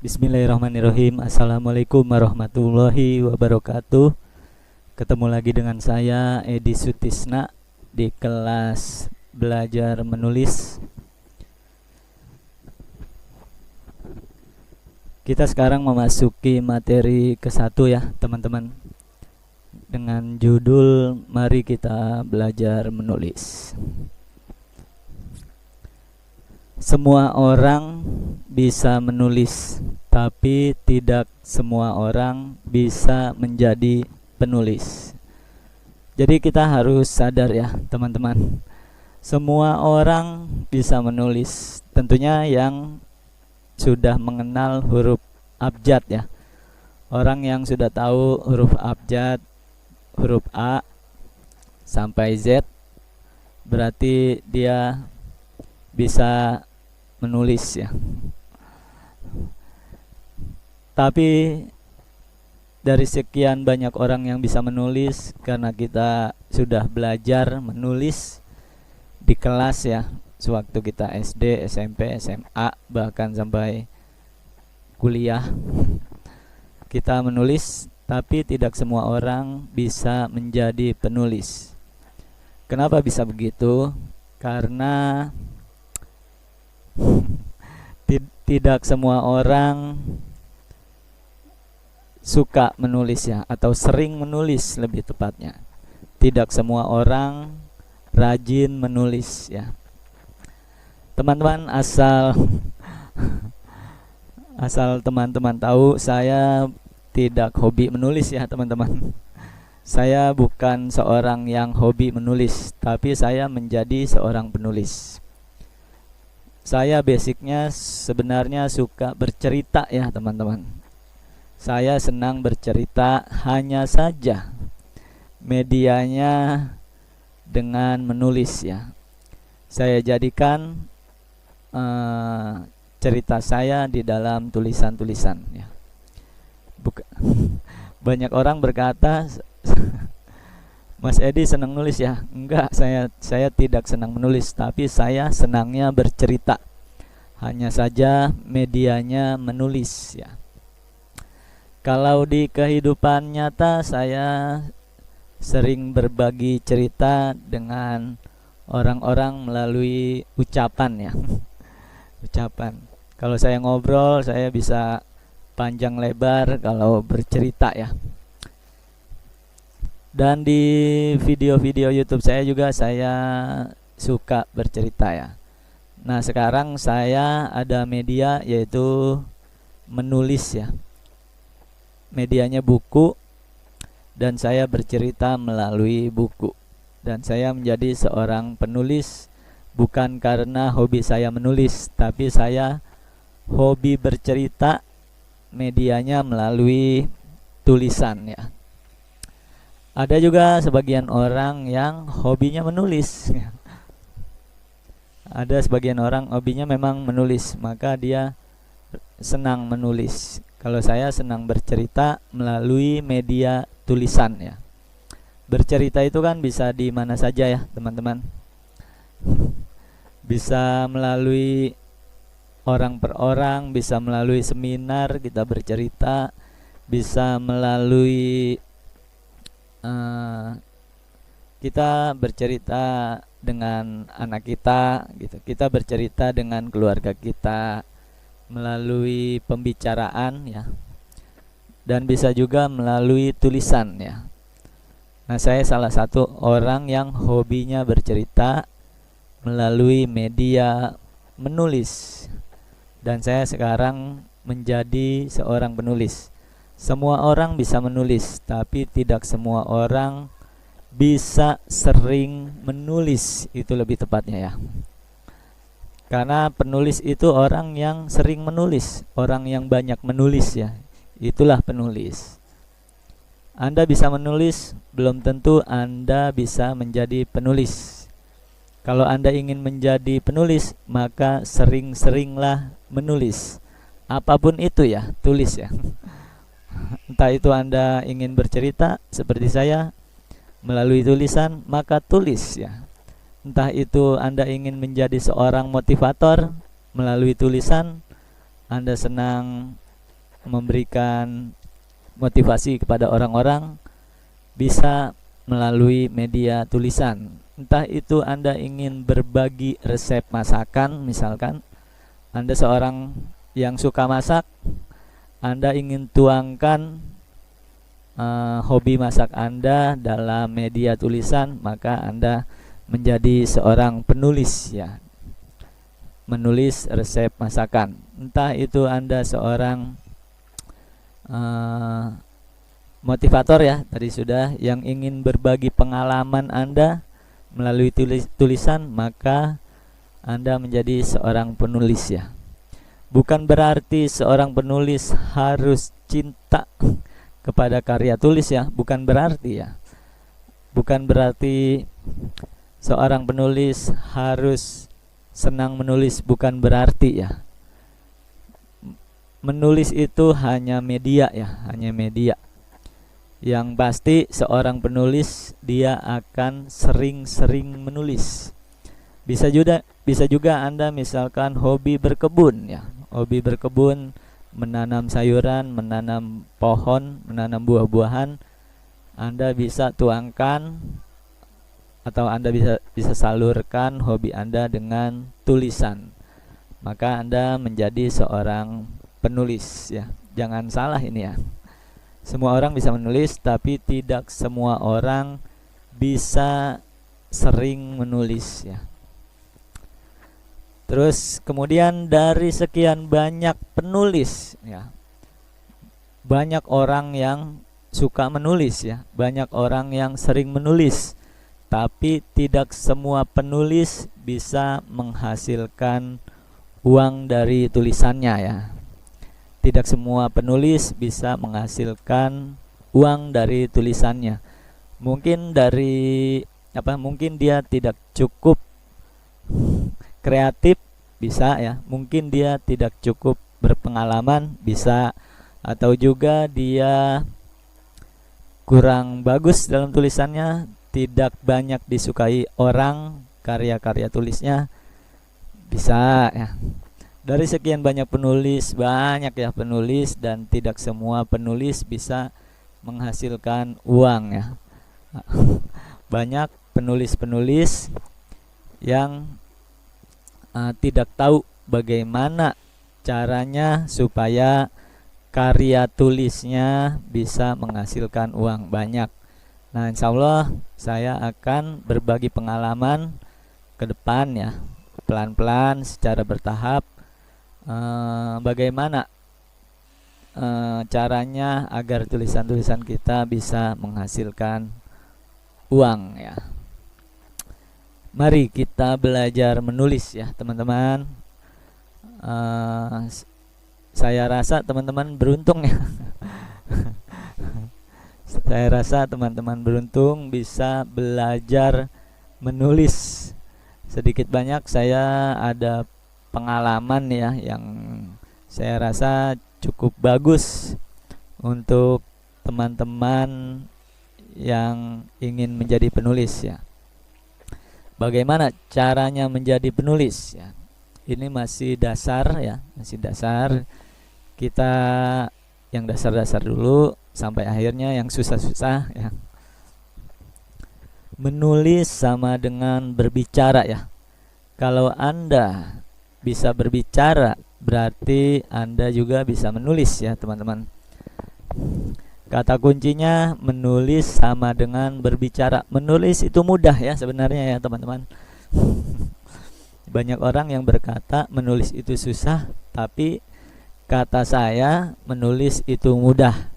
Bismillahirrahmanirrahim. Assalamualaikum warahmatullahi wabarakatuh. Ketemu lagi dengan saya Edi Sutisna di kelas belajar menulis. Kita sekarang memasuki materi ke-1 ya teman-teman, dengan judul Mari Kita Belajar Menulis. Semua orang bisa menulis, tapi tidak semua orang bisa menjadi penulis. Jadi kita harus sadar ya teman-teman, semua orang bisa menulis, tentunya yang sudah mengenal huruf abjad ya. Orang yang sudah tahu huruf abjad, huruf A sampai Z, berarti dia bisa menulis ya. Tapi dari sekian banyak orang yang bisa menulis, karena kita sudah belajar menulis di kelas ya, sewaktu kita SD, SMP, SMA, bahkan sampai kuliah kita menulis, tapi tidak semua orang bisa menjadi penulis. Kenapa bisa begitu? Karena tidak semua orang suka menulis ya, atau sering menulis lebih tepatnya. Tidak semua orang rajin menulis ya. Teman-teman, asal teman-teman tahu, saya tidak hobi menulis ya teman-teman. Saya bukan seorang yang hobi menulis, tapi saya menjadi seorang penulis. Saya basicnya sebenarnya suka bercerita ya teman-teman. Saya senang bercerita, hanya saja medianya dengan menulis ya. Saya jadikan cerita saya di dalam tulisan-tulisan ya. Banyak orang berkata, Mas Edi senang nulis ya? Enggak, saya tidak senang menulis, tapi saya senangnya bercerita. Hanya saja medianya menulis ya. Kalau di kehidupan nyata, saya sering berbagi cerita dengan orang-orang melalui ucapan ya. Ucapan. Kalau saya ngobrol, saya bisa panjang lebar kalau bercerita ya. Dan di video-video YouTube saya juga saya suka bercerita ya. Nah, sekarang saya ada media, yaitu menulis ya. Medianya buku, dan saya bercerita melalui buku. Dan saya menjadi seorang penulis bukan karena hobi saya menulis, tapi saya hobi bercerita, medianya melalui tulisan ya. Ada juga sebagian orang yang hobinya menulis. Ada sebagian orang hobinya memang menulis, maka dia senang menulis. Kalau saya senang bercerita melalui media tulisan ya. Bercerita itu kan bisa di mana saja ya teman-teman. Bisa melalui orang per orang, bisa melalui seminar kita bercerita, bisa melalui kita bercerita dengan anak kita gitu. Kita bercerita dengan keluarga kita melalui pembicaraan ya. Dan bisa juga melalui tulisan ya. Nah, saya salah satu orang yang hobinya bercerita melalui media menulis. Dan saya sekarang menjadi seorang penulis. Semua orang bisa menulis, tapi tidak semua orang bisa sering menulis, itu lebih tepatnya ya. Karena penulis itu orang yang sering menulis, orang yang banyak menulis ya. Itulah penulis. Anda bisa menulis, belum tentu Anda bisa menjadi penulis. Kalau Anda ingin menjadi penulis, maka sering-seringlah menulis. Apapun itu ya, tulis ya. Entah itu Anda ingin bercerita seperti saya melalui tulisan, maka tulis ya. Entah itu Anda ingin menjadi seorang motivator melalui tulisan, Anda senang memberikan motivasi kepada orang-orang bisa melalui media tulisan. Entah itu Anda ingin berbagi resep masakan, misalkan Anda seorang yang suka masak, Anda ingin tuangkan hobi masak Anda dalam media tulisan, maka Anda menjadi seorang penulis ya, menulis resep masakan. Entah itu Anda seorang motivator ya, tadi sudah, yang ingin berbagi pengalaman Anda melalui tulisan, maka Anda menjadi seorang penulis ya. Bukan berarti seorang penulis harus cinta kepada karya tulis ya, bukan berarti ya. Bukan berarti seorang penulis harus senang menulis, bukan berarti ya. Menulis itu hanya media ya, hanya media. Yang pasti seorang penulis dia akan sering-sering menulis. Bisa juga Anda misalkan hobi berkebun ya, hobi berkebun, menanam sayuran, menanam pohon, menanam buah-buahan. Anda bisa tuangkan atau Anda bisa salurkan hobi Anda dengan tulisan. Maka Anda menjadi seorang penulis ya. Jangan salah ini ya. Semua orang bisa menulis, tapi tidak semua orang bisa sering menulis ya. Terus kemudian dari sekian banyak penulis ya, banyak orang yang suka menulis ya, banyak orang yang sering menulis, tapi tidak semua penulis bisa menghasilkan uang dari tulisannya ya. Tidak semua penulis bisa menghasilkan uang dari tulisannya. Mungkin mungkin dia tidak cukup kreatif, bisa ya. Mungkin dia tidak cukup berpengalaman, bisa. Atau juga dia kurang bagus dalam tulisannya, tidak banyak disukai orang karya-karya tulisnya, bisa ya. Dari sekian banyak penulis, banyak ya penulis, dan tidak semua penulis bisa menghasilkan uang ya. Banyak penulis-penulis yang tidak tahu bagaimana caranya supaya karya tulisnya bisa menghasilkan uang banyak. Nah, insya Allah saya akan berbagi pengalaman ke depan ya, pelan-pelan secara bertahap. Bagaimana caranya agar tulisan-tulisan kita bisa menghasilkan uang ya. Mari kita belajar menulis ya teman-teman. Saya rasa teman-teman beruntung ya. Saya rasa teman-teman beruntung bisa belajar menulis. Sedikit banyak saya ada pengalaman ya yang saya rasa cukup bagus untuk teman-teman yang ingin menjadi penulis ya. Bagaimana caranya menjadi penulis ya? Ini masih dasar ya, masih dasar. Kita yang dasar-dasar dulu sampai akhirnya yang susah-susah ya. Menulis sama dengan berbicara ya. Kalau Anda bisa berbicara, berarti Anda juga bisa menulis ya teman-teman. Kata kuncinya menulis sama dengan berbicara. Menulis itu mudah ya sebenarnya ya teman-teman. Banyak orang yang berkata menulis itu susah, tapi kata saya menulis itu mudah.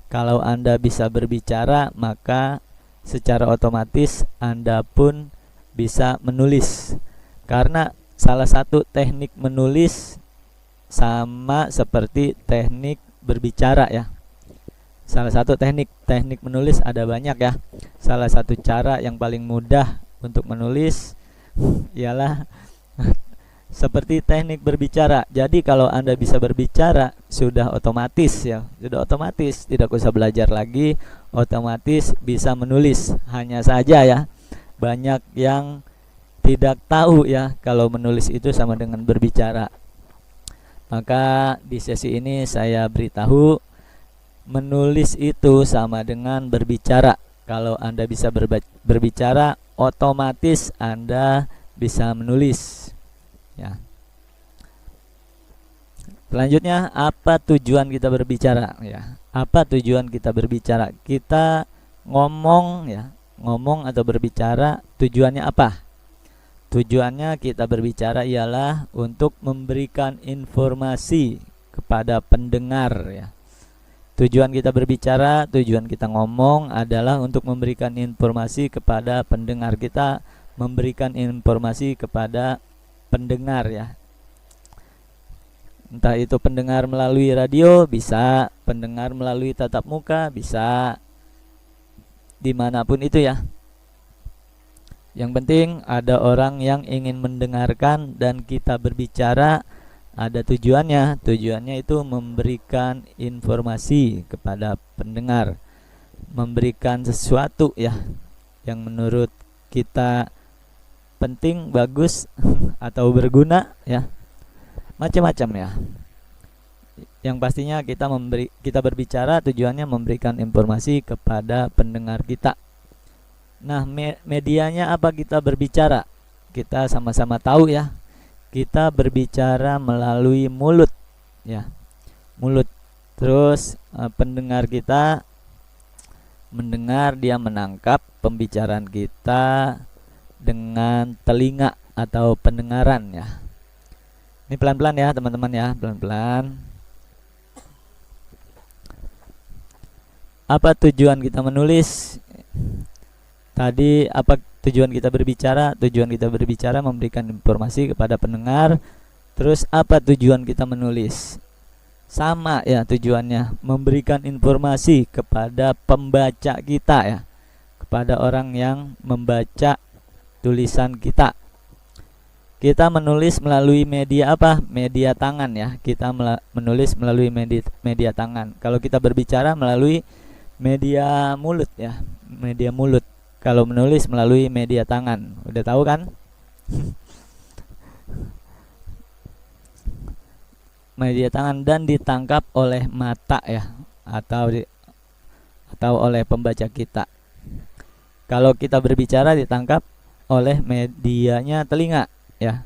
Kalau Anda bisa berbicara, maka secara otomatis Anda pun bisa menulis. Karena salah satu teknik menulis sama seperti teknik berbicara ya. Salah satu teknik menulis ada banyak ya. Salah satu cara yang paling mudah untuk menulis ialah seperti teknik berbicara. Jadi kalau Anda bisa berbicara, sudah otomatis ya, sudah otomatis, tidak usah belajar lagi, otomatis bisa menulis. Hanya saja ya, banyak yang tidak tahu ya kalau menulis itu sama dengan berbicara. Maka di sesi ini saya beritahu, menulis itu sama dengan berbicara. Kalau Anda bisa berbicara, otomatis Anda bisa menulis. Ya. Selanjutnya, apa tujuan kita berbicara? Ya, apa tujuan kita berbicara? Kita ngomong, ya, ngomong atau berbicara, tujuannya apa? Tujuannya kita berbicara ialah untuk memberikan informasi kepada pendengar, ya. Tujuan kita berbicara, tujuan kita ngomong adalah untuk memberikan informasi kepada pendengar. Kita memberikan informasi kepada pendengar, ya. Entah itu pendengar melalui radio, bisa pendengar melalui tatap muka, bisa dimanapun itu, ya. Yang penting ada orang yang ingin mendengarkan dan kita berbicara, ada tujuannya. Tujuannya itu memberikan informasi kepada pendengar, memberikan sesuatu, ya, yang menurut kita penting, bagus atau berguna, ya. Macam-macam, ya. Yang pastinya kita berbicara tujuannya memberikan informasi kepada pendengar kita. Nah, medianya apa kita berbicara? Kita sama-sama tahu, ya. Kita berbicara melalui mulut, ya. Mulut. Terus pendengar kita mendengar, dia menangkap pembicaraan kita dengan telinga atau pendengaran, ya. Ini pelan-pelan, ya, teman-teman, ya, pelan-pelan. Apa tujuan kita menulis? Tadi apa tujuan kita berbicara? Tujuan kita berbicara memberikan informasi kepada pendengar. Terus apa tujuan kita menulis? Sama, ya, tujuannya memberikan informasi kepada pembaca kita, ya, kepada orang yang membaca tulisan kita. Kita menulis melalui media apa? Media tangan, ya. Kita menulis melalui media tangan. Kalau kita berbicara melalui media mulut, ya. Media mulut. Kalau menulis melalui media tangan. Udah tahu kan? Media tangan dan ditangkap oleh mata, ya, atau oleh pembaca kita. Kalau kita berbicara ditangkap oleh medianya telinga, ya.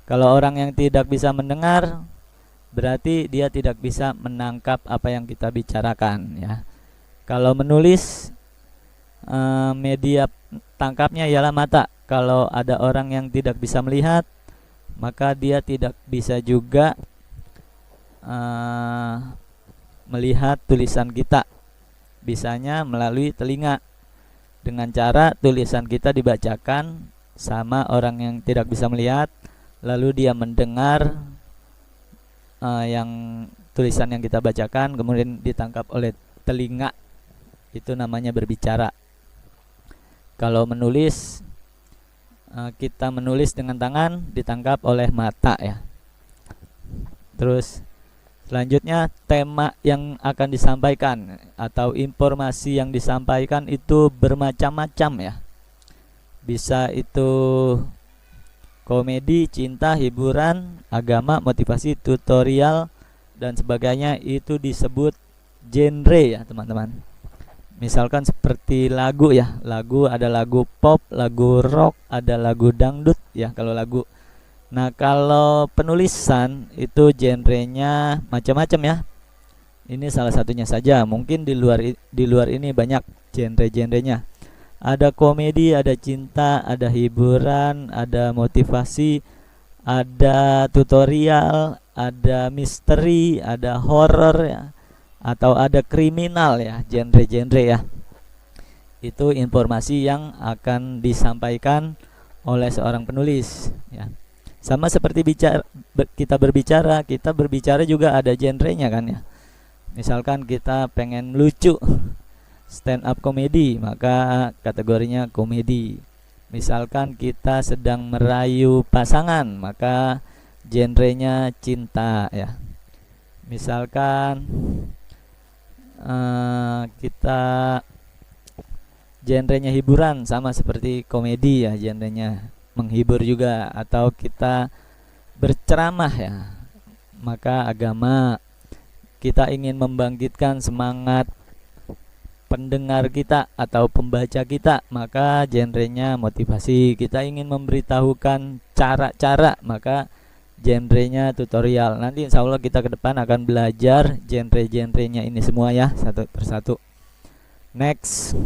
Kalau orang yang tidak bisa mendengar, berarti dia tidak bisa menangkap apa yang kita bicarakan, ya. Kalau menulis, media tangkapnya ialah mata. Kalau ada orang yang tidak bisa melihat, maka dia tidak bisa juga melihat tulisan kita. Bisanya melalui telinga, dengan cara tulisan kita dibacakan sama orang yang tidak bisa melihat, lalu dia mendengar yang tulisan yang kita bacakan, kemudian ditangkap oleh telinga. Itu namanya berbicara. Kalau menulis, kita menulis dengan tangan, ditangkap oleh mata, ya. Terus selanjutnya, tema yang akan disampaikan atau informasi yang disampaikan itu bermacam-macam, ya. Bisa itu komedi, cinta, hiburan, agama, motivasi, tutorial, dan sebagainya. Itu disebut genre, ya, teman-teman. Misalkan seperti lagu, ya. Lagu, ada lagu pop, lagu rock, ada lagu dangdut, ya, kalau lagu. Nah, kalau penulisan itu genrenya macam-macam, ya. Ini salah satunya saja. Mungkin di luar ini banyak genre-genrenya. Ada komedi, ada cinta, ada hiburan, ada motivasi, ada tutorial, ada misteri, ada horror, ya, atau ada kriminal, ya, genre-genre, ya. Itu informasi yang akan disampaikan oleh seorang penulis, ya. Sama seperti kita berbicara juga ada genrenya, kan, ya. Misalkan kita pengen lucu, stand up komedi, maka kategorinya komedi. Misalkan kita sedang merayu pasangan, maka genrenya cinta, ya. Misalkan kita genrenya hiburan, sama seperti komedi, ya, genrenya menghibur juga. Atau kita berceramah, ya, maka agama. Kita ingin membangkitkan semangat pendengar kita atau pembaca kita, maka genrenya motivasi. Kita ingin memberitahukan cara-cara, maka genrenya tutorial. Nanti insya Allah kita ke depan akan belajar genre-genrenya ini semua ya, satu persatu. Next.